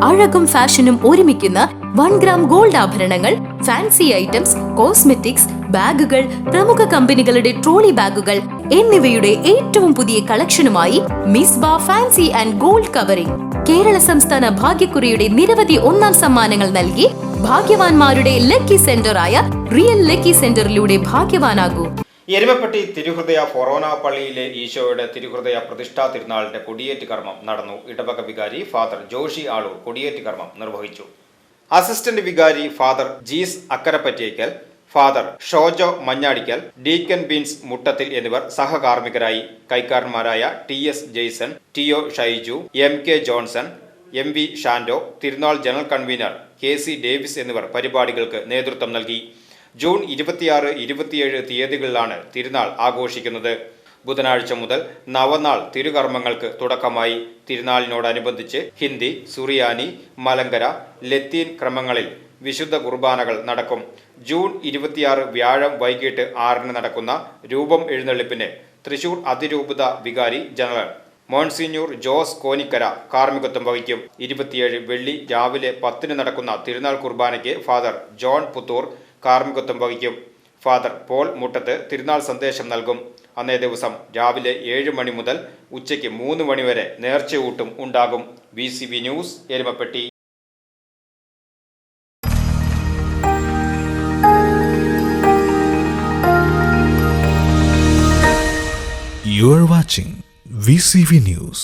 അഴകും ഫാഷനും ഒരുമിക്കുന്ന 1 gram gold ആഭരണങ്ങൾ, ഫാൻസി ഐറ്റംസ്, കോസ്മെറ്റിക്സ്, ബാഗുകൾ, പ്രമുഖ കമ്പനികളുടെ ട്രോളി ബാഗുകൾ എന്നിവയുടെ ഏറ്റവും പുതിയ കളക്ഷനുമായി Misba fancy and gold covering. Kerala സംസ്ഥാന ഭാഗ്യക്കുറിയുടെ നിരവധി ഒന്നാം സമ്മാനങ്ങൾ നൽകി ഭാഗ്യവാന്മാരുടെ ലക്കി സെന്ററായ റിയൽ ലക്കി സെന്ററിലൂടെ ഭാഗ്യവാനാകൂ. എരുമപ്പെട്ടി തിരുഹൃദയ ഫൊറോന പള്ളിയിലെ ഈശോയുടെ തിരുഹൃദയ പ്രതിഷ്ഠാ തിരുനാളിന്റെ കൊടിയേറ്റ് കർമ്മം നടന്നു. ഇടവക വികാരി ഫാദർ ജോഷി ആളൂർ കൊടിയേറ്റ് കർമ്മം നിർവഹിച്ചു. അസിസ്റ്റന്റ് വികാരി father Jees Akkarapattekal, father Shojo Manjadikkal, deacon Beans Muttathil എന്നിവർ സഹകാർമ്മികരായി. കൈക്കാരന്മാരായ TS Jason, TO Shaiju, MK Johnson, MV Shando, തിരുനാൾ ജനറൽ കൺവീനർ KC ഡേവിസ് എന്നിവർ പരിപാടികൾക്ക് നേതൃത്വം നൽകി. ജൂൺ 26, 27 തീയതികളിലാണ് തിരുനാൾ ആഘോഷിക്കുന്നത്. ബുധനാഴ്ച മുതൽ നവനാൾ തിരുകർമ്മങ്ങൾക്ക് തുടക്കമായി. തിരുനാളിനോടനുബന്ധിച്ച് ഹിന്ദി, സുറിയാനി, മലങ്കര, ലത്തീൻ ക്രമങ്ങളിൽ വിശുദ്ധ കുർബാനകൾ നടക്കും. ജൂൺ 26 വ്യാഴം വൈകിട്ട് 6 നടക്കുന്ന രൂപം എഴുന്നള്ളിപ്പിന് തൃശൂർ അതിരൂപത വികാരി ജനറൽ മോൺസിഞ്ഞൂർ ജോസ് കോനിക്കര കാർമ്മികത്വം വഹിക്കും. 27 വെള്ളി രാവിലെ 10 നടക്കുന്ന തിരുനാൾ കുർബാനയ്ക്ക് ഫാദർ ജോൺ പുത്തൂർ കാർമ്മികത്വം വഹിക്കും. ഫാദർ പോൾ മുട്ടത്ത് തിരുനാൾ സന്ദേശം നൽകും. അന്നേ ദിവസം രാവിലെ 7 മണി മുതൽ ഉച്ചയ്ക്ക് 3 മണി വരെ നേർച്ചയൂട്ടും ഉണ്ടാകും. BCB news, Erumapetty. You are watching VCV News.